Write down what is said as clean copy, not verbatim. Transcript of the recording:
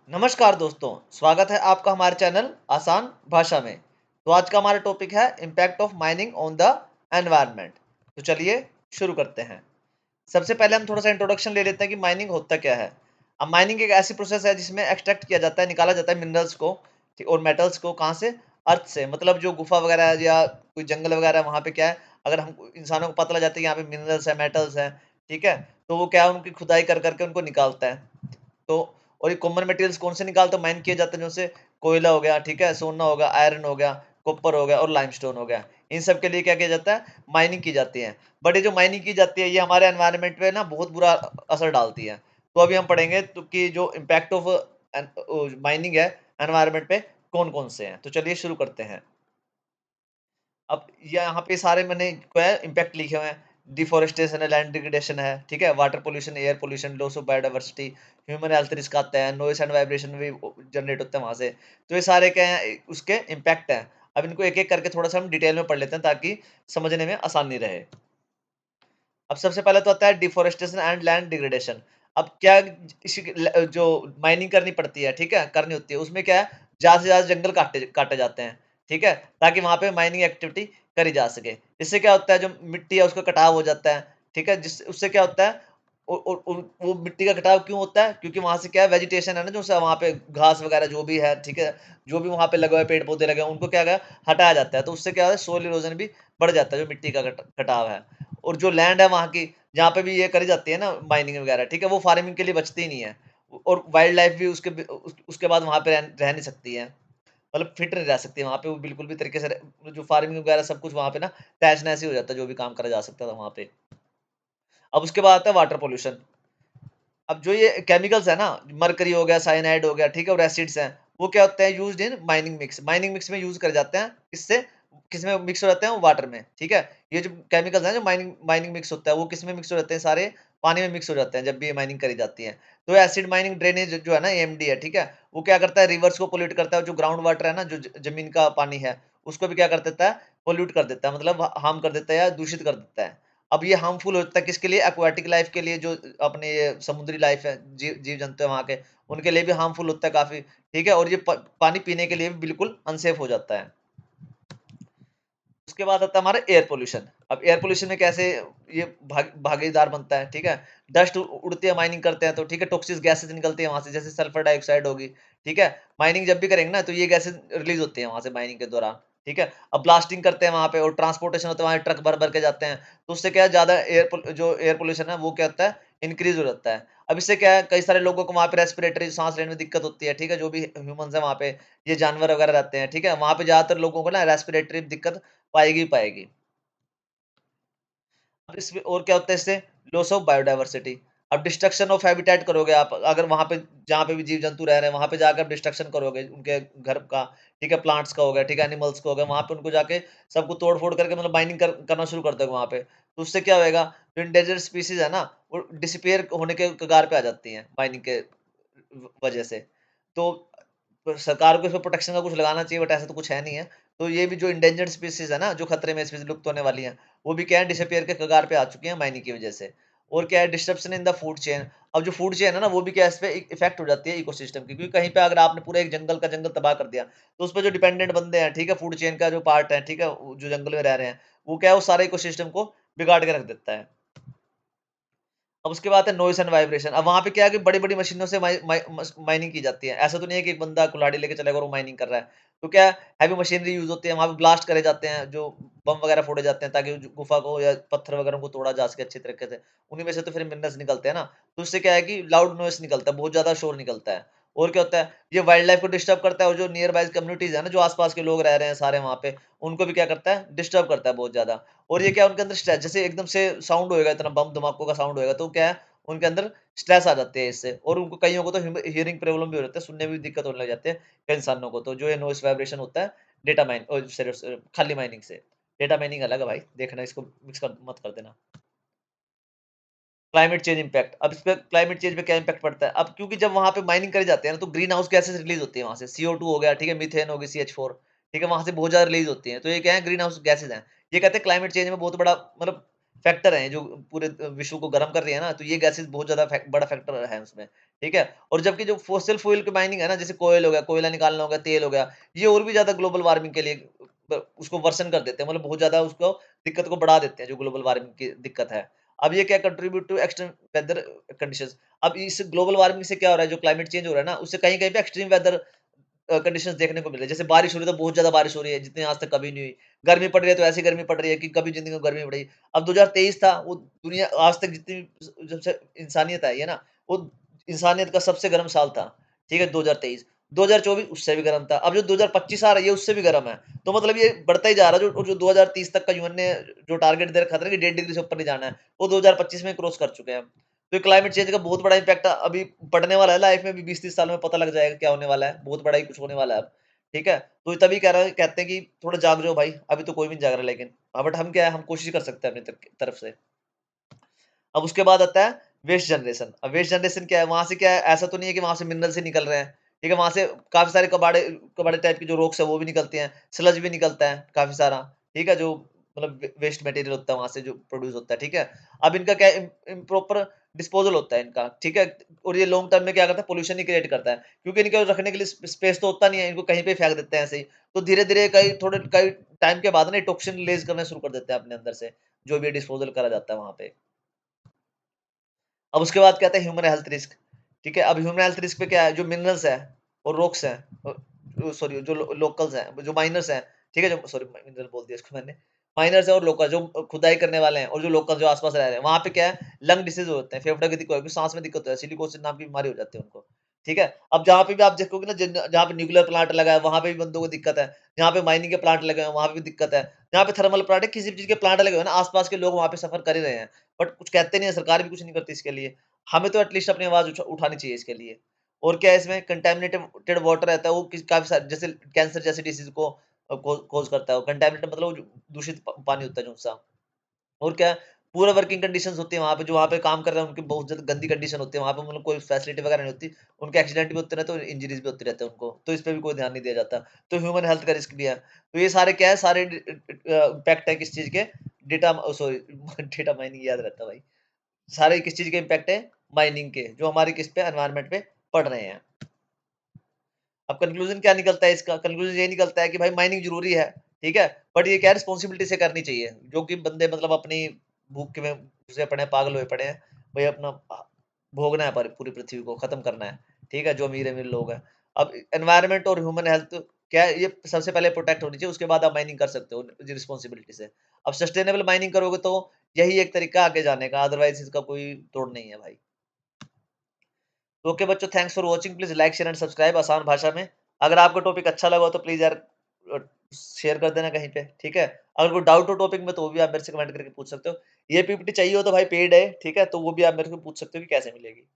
नमस्कार दोस्तों, स्वागत है आपका हमारे चैनल आसान भाषा में। तो आज का हमारा टॉपिक है impact of mining on the environment. तो चलिए शुरू करते हैं। सबसे पहले हम थोड़ा सा इंट्रोडक्शन ले लेते हैं कि माइनिंग होता क्या है। अब माइनिंग एक ऐसी प्रोसेस है जिसमें एक्सट्रैक्ट किया जाता है, निकाला जाता है मिनरल्स को और मेटल्स को। कहाँ से? अर्थ से। मतलब जो गुफा वगैरह है या कोई जंगल वगैरह है, वहाँ पे क्या है, अगर हम इंसानों को पता लग जाता है कि यहाँ पे मिनरल्स है, मेटल्स है, ठीक है, तो वो क्या है, उनकी खुदाई कर करके उनको निकालता है। तो और ये कॉमन मटेरियल्स कौन से निकालते हैं, माइन किए जाते हैं, जैसे कोयला हो गया, ठीक है, सोना हो गया, आयरन हो गया, कॉपर हो गया और लाइमस्टोन हो गया। इन सब के लिए क्या किया जाता है, माइनिंग की जाती है। बट ये जो माइनिंग की जाती है ये हमारे एनवायरनमेंट पे ना बहुत बुरा असर डालती है। तो अभी हम पढ़ेंगे तो कि जो इम्पैक्ट ऑफ माइनिंग है एनवायरनमेंट पे कौन कौन से हैं। तो चलिए शुरू करते हैं। अब यहाँ पे सारे मैंने क्या है इम्पैक्ट लिखे हुए हैं। डिफोरेस्टेशन है, लैंड डिग्रेडेशन है, ठीक है, water pollution, air pollution, loss of biodiversity, human health risk आता है, नॉइस एंड वाइब्रेशन भी जनरेट होता है वहां से। तो ये सारे क्या हैं, उसके इम्पैक्ट हैं। अब इनको एक एक करके थोड़ा सा हम डिटेल में पढ़ लेते हैं ताकि समझने में आसानी रहे। अब सबसे पहले तो आता है डिफोरेस्टेशन एंड लैंड डिग्रेडेशन। अब क्या, इसी जो माइनिंग करनी पड़ती है, ठीक है, करनी होती है, उसमें क्या है, ज्यादा से ज्यादा जंगल काटे काटे जाते हैं, ठीक है, ताकि वहां पे माइनिंग एक्टिविटी करी जा सके। इससे क्या होता है, जो मिट्टी है उसका कटाव हो जाता है, ठीक है, जिस उससे क्या होता है, वो मिट्टी का कटाव क्यों होता है, क्योंकि वहां से क्या है, वेजिटेशन है ना, जो वहां पे घास वगैरह जो भी है, ठीक है, जो भी वहां पे लगे हुए पेड़ पौधे लगे हैं, उनको क्या है, हटाया जाता है। तो उससे क्या है, सोil इरोजन भी बढ़ जाता है, जो मिट्टी का कटाव है। और जो लैंड है वहाँ की, जहाँ पे भी ये करी जाती है ना माइनिंग वगैरह, ठीक है, वो फार्मिंग के लिए बचती ही नहीं है। और वाइल्ड लाइफ भी उसके बाद वहाँ पे रह नहीं सकती है, मतलब फिट नहीं रह सकती है वहाँ पे, वो बिल्कुल भी तरीके से जो फार्मिंग वगैरह सब कुछ वहाँ पे ना तहस नहस ही हो जाता है, जो भी काम करा जा सकता था वहाँ पे। अब उसके बाद आता है वाटर पोल्यूशन। अब जो ये केमिकल्स है ना, मरकरी हो गया, साइनाइड हो गया, ठीक है, और एसिड्स हैं, वो क्या होते हैं, used in mining mix. Mining mix में यूज करे जाते हैं। इससे किसमें मिक्स हो जाते हैं, वाटर में, ठीक है। ये जो केमिकल्स हैं, जो माइनिंग माइनिंग मिक्स होता है, वो किसमें मिक्स हो जाते हैं, सारे पानी में मिक्स हो जाते हैं जब भी ये माइनिंग करी जाती है। तो एसिड माइनिंग ड्रेनेज जो है ना, एएमडी है, ठीक है, वो क्या करता है, रिवर्स को पोल्यूट करता है। जो ग्राउंड वाटर है ना, जो जमीन का पानी है, उसको भी क्या कर देता है, पोल्यूट कर देता है, मतलब हार्म कर देता है या दूषित कर देता है। अब ये हार्मफुल होता है किसके लिए, एक्वाटिक लाइफ के लिए, जो अपने ये समुद्री लाइफ है, जीव जीव जंतु है वहाँ के, उनके लिए भी हार्मफुल होता है काफ़ी, ठीक है, और ये पानी पीने के लिए भी बिल्कुल अनसेफ हो जाता है। उसके बाद आता है हमारा एयर पोल्यूशन। अब एयर पोल्यूशन में कैसे ये भागीदार बनता है, ठीक है, डस्ट उड़ती है, माइनिंग करते हैं तो, ठीक है, टॉक्सिक गैसेस निकलती है वहां से, जैसे सल्फर डाइऑक्साइड होगी, ठीक है। माइनिंग जब भी करेंगे ना, तो ये गैसेस रिलीज होती है वहां से माइनिंग के दौरान, ठीक है। अब ब्लास्टिंग करते हैं वहां पे, और ट्रांसपोर्टेशन होता है, वहां ट्रक भर भर के जाते हैं, तो उससे क्या है, ज्यादा जो एयर पोल्यूशन है वो क्या होता है, इंक्रीज हो जाता है। अब इससे क्या है, कई सारे लोगों को वहां पे रेस्पिरेटरी सांस लेने में दिक्कत होती है, ठीक है, जो भी ह्यूमंस है वहां पे, ये जानवर वगैरह रहते हैं, ठीक है, वहां पे ज्यादातर लोगों को ना रेस्पिरेटरी दिक्कत पाएगी ही पाएगी। अब इसमें और क्या होता है, इससे लॉस ऑफ बायोडायवर्सिटी। अब डिस्ट्रक्शन ऑफ हैबिटेट करोगे आप, अगर वहां पे जहाँ पे भी जीव जंतु रह रहे हैं वहां पे जाकर डिस्ट्रक्शन करोगे उनके घर का, ठीक है, प्लांट्स का हो गया, ठीक है, एनिमल्स का हो गया, वहां पे उनको जाके सबको तोड़ फोड़ करके, मतलब माइनिंग करना शुरू कर दोगे वहां पे, तो उससे क्या होएगा, जो इंडेंजर्ड स्पीसीज है ना, वो डिसअपियर होने के कगार पे आ जाती हैं माइनिंग के वजह से। तो सरकार को इसमें प्रोटेक्शन का कुछ लगाना चाहिए, बट ऐसा तो कुछ है नहीं है। तो ये भी जो इंडेंजर्ड स्पीसीज है ना, जो खतरे में स्पीसीज लुप्त होने वाली हैं, वो भी क्या है, डिसअपियर के कगार पे आ चुकी हैं माइनिंग की वजह से। और क्या है, disruption in the food chain. अब जो फूड चेन है ना, वो भी क्या है, इस पे इफेक्ट हो जाती है इकोसिस्टम की, क्योंकि कहीं पे अगर आपने पूरा एक जंगल का जंगल तबाह कर दिया, तो उस पे जो डिपेंडेंट बंदे हैं, ठीक है, फूड चेन का जो पार्ट है, ठीक है, जो जंगल में रह रहे हैं, वो क्या है, वो सारे इकोसिस्टम को बिगाड़ के रख देता है। अब उसके बाद है नॉइस एंड वाइब्रेशन। अब वहाँ पे क्या है कि बड़ी-बड़ी मशीनों से माइनिंग की जाती है। ऐसा तो नहीं है कि एक बंदा कुल्हाड़ी लेके चलेगा और वो माइनिंग कर रहा है। तो क्या है, हैवी मशीनरी यूज़ होती है, वहाँ पे ब्लास्ट करे जाते हैं, जो बम वगैरह फोड़े जाते हैं ताकि जो गुफा को या पत्थर वगैरह को तोड़ा जा सके अच्छे तरीके से। उन्हीं में से तो फिर मिनरल्स निकलते हैं ना, तो उससे क्या है कि लाउड नॉइस निकलता है, बहुत ज़्यादा शोर निकलता है। और क्या होता है, ये वाइल्ड लाइफ को डिस्टर्ब करता है, और जो नियर बाय कम्युनिटीज़ है ना, जो आस-पास के लोग रह रहे हैं सारे वहाँ पे, उनको भी क्या करता है, डिस्टर्ब करता है बहुत ज़्यादा। और ये क्या है, उनके अंदर स्ट्रेस, जैसे एकदम से साउंड होएगा, इतना बम धमाकों का साउंड होएगा, तो क्या है, उनके अंदर स्ट्रेस आ जाती है इससे, और उनको कईयों को तो हियरिंग प्रॉब्लम भी हो जाता है, सुनने में भी दिक्कत होने लग जाती है कई इंसानों को। तो जो ये नॉइस वाइब्रेशन होता है डेटा माइन खाली माइनिंग से। डेटा माइनिंग अलग है भाई, देखना, इसको मिक्स कर मत कर देना। Climate change impact. अब इस पे क्लाइमेट चेंज पे क्या इम्पैक्ट पड़ता है? अब क्योंकि जब वहाँ पे माइनिंग करे जाते हैं ना, तो ग्रीन हाउस गैसेस रिलीज़ होती है वहाँ से, CO2 हो गया, ठीक है, मीथेन होगी, CH4, ठीक है, वहाँ से बहुत ज़्यादा रिलीज़ होती है। तो ये क्या है, ग्रीन हाउस गैसेस हैं। ये कहते हैं क्लाइमेट चेंज में बहुत बड़ा मतलब फैक्टर हैं जो पूरे विश्व को गर्म कर रही है ना, तो ये गैसेस बहुत ज़्यादा बड़ा फैक्टर है उसमें, ठीक है? और जबकि जो फॉसिल फ्यूल की माइनिंग है ना, जैसे कोयल हो गया, कोयला निकालना हो गया, तेल हो गया, ये और भी ज़्यादा ग्लोबल वार्मिंग के लिए उसको वर्सन कर देते हैं, मतलब बहुत ज़्यादा उसको दिक्कत को बढ़ा देते हैं, जो ग्लोबल वार्मिंग की दिक्कत है। अब ये क्या contribute to extreme weather conditions. अब इस ग्लोबल वार्मिंग से क्या हो रहा है, जो क्लाइमेट चेंज हो रहा है ना, उससे कहीं-कहीं पे एक्सट्रीम वेदर कंडीशंस देखने को मिल रही है। जैसे बारिश हो रही है तो बहुत ज़्यादा बारिश हो रही है, जितनी आज तक कभी नहीं हुई। गर्मी पड़ रही है तो ऐसी गर्मी पड़ रही है कि कभी ज़िंदगी में गर्मी पड़ी। अब 2023 था, वो दुनिया आज तक जितनी जब से इंसानियत आई है ना, वो इंसानियत का सबसे गर्म साल था, ठीक है? 2023। 2024 उससे भी गर्म था। अब जो 2025 आ रहा है, ये उससे भी गर्म है। तो मतलब ये बढ़ता ही जा रहा है, जो 2030 तक का यूएन ने जो टारगेट दे रखा था ना कि 1.5 डिग्री से ऊपर नहीं जाना है, वो 2025 में क्रॉस कर चुके हैं हम। तो क्लाइमेट चेंज का बहुत बड़ा इम्पैक्ट अभी पड़ने वाला है, लाइफ में भी 20-30 साल में पता लग जाएगा क्या होने वाला है, बहुत बड़ा ही कुछ होने वाला है अब, ठीक है? तो तभी कहते हैं कि थोड़ा जाग जाओ भाई, अभी तो कोई भी नहीं जाग रहा लेकिन। बट हम क्या है, हम कोशिश कर सकते हैं अपनी तरफ से। अब उसके बाद आता है वेस्ट जनरेशन। अब वेस्ट जनरेशन क्या है, वहाँ से क्या है, ऐसा तो नहीं है कि वहाँ से मिनरल्स ही निकल रहे हैं, ठीक है? वहाँ से काफ़ी सारे कबाड़े कबाड़े टाइप की जो रॉक्स है वो भी निकलते हैं, स्लज भी निकलता है काफ़ी सारा, ठीक है? जो मतलब वेस्ट मटेरियल होता है वहाँ से जो प्रोड्यूस होता है, ठीक है? अब इनका क्या है, इम्प्रॉपर डिस्पोज़ल होता है इनका, ठीक है? और ये लॉन्ग टर्म में क्या करता है, पॉल्यूशन ही क्रिएट करता है, क्योंकि इनको रखने के लिए स्पेस तो होता नहीं है, इनको कहीं पे फेंक देते हैं ऐसे ही। तो धीरे-धीरे कई टाइम के बाद ना ये टॉक्सिन रिलीज़ करना शुरू कर देते हैं अपने अंदर से, जो भी डिस्पोज़ल करा जाता है वहाँ पे। अब उसके बाद क्या आता है ह्यूमन हेल्थ रिस्क, ठीक है? अब ह्यूमन हेल्थ रिस्क पे क्या है, जो मिनरल्स है और रॉक्स हैं, सॉरी जो लोकल्स हैं, जो माइनर्स हैं, ठीक है? जो सॉरी मिनरल बोल दिया इसको मैंने। माइनर्स है और लोकल जो खुदाई करने वाले हैं और जो लोकल जो आस-पास रह रहे हैं, वहाँ पे क्या है, लंग डिसीज़ होते हैं, फेफड़े की दिक्कत होगी, सांस में दिक्कत है, सिलिकोसिस नाम की बीमारी हो जाती है उनको, ठीक है? अब जहाँ पे भी आप देखोगे ना, जहाँ पे न्यूक्लियर प्लांट लगा है, वहाँ पे भी बंदों को दिक्कत है, जहाँ पे माइनिंग के प्लांट लगे हैं, वहाँ पे भी दिक्कत है, जहाँ पे थर्मल प्लांट है, किसी भी चीज़ के प्लांट लगे हुए हैं ना, आस-पास के लोग वहाँ पे सफ़र कर ही रहे हैं, बट कुछ कहते नहीं है, सरकार भी कुछ नहीं करती इसके लिए। हमें तो एटलीस्ट अपनी आवाज़ उठानी चाहिए इसके लिए। और क्या है, इसमें कंटामिनेटेड वाटर रहता है, वो काफ़ी सारे जैसे कैंसर जैसी डिसीज़ को कॉज़ करता है। वो कंटामिनेटेड मतलब वो जो दूषित पानी होता है जो-सा। और क्या है, पूरा वर्किंग कंडीशंस होती है वहाँ पे, जो वहाँ पे काम कर रहे हैं उनकी बहुत ज़्यादा गंदी कंडीशन होती है। वहाँ पे मतलब कोई फैसिलिटी वगैरह नहीं होती। उनके एक्सीडेंट भी होते रहते हैं और इंजरीज़ भी होते रहते हैं उनको। तो इस पे भी कोई ध्यान नहीं दिया जाता। तो ह्यूमन हेल्थ का रिस्क भी है। तो ये सारे क्या है, सारे इम्पैक्ट है किस चीज़ के, सॉरी डेटा माइनिंग याद रहता है भाई। सारे किस चीज़ के इम्पैक्ट है, माइनिंग के, जो हमारे किस पे, एनवायरनमेंट पे पड़ रहे हैं। अब कंक्लूज़न क्या निकलता है इसका? कंक्लूज़न ये निकलता है कि भाई माइनिंग ज़रूरी है, ठीक है? बट ये क्या है, रिस्पॉन्सिबिलिटी से करनी चाहिए। जो कि बंदे मतलब अपनी भूख में घुसे पड़े हैं, पागल हुए पड़े हैं, भई अपना भोगना है पूरी पृथ्वी को, खत्म करना है, ठीक है? जो अमीर-अमीर लोग हैं। अब एनवायरनमेंट और ह्यूमन हेल्थ क्या है, ये सबसे पहले प्रोटेक्ट होनी चाहिए, उसके बाद आप माइनिंग कर सकते हो रिस्पॉन्सिबिलिटी से। अब सस्टेनेबल माइनिंग करोगे तो यही एक तरीका है आगे जाने का, अदरवाइज़ इसका कोई तोड़ नहीं है भाई। तो ओके बच्चों, thanks for watching. Please like share and subscribe आसान भाषा में। अगर आपको टॉपिक अच्छा लगा हो तो प्लीज यार शेयर कर देना कहीं पे, ठीक है? अगर कोई डाउट हो टॉपिक में तो वो भी आप मेरे से कमेंट करके पूछ सकते हो। ये पीपीटी चाहिए हो तो भाई पेड है, ठीक है? तो वो भी आप मेरे को पूछ सकते हो कि कैसे मिलेगी।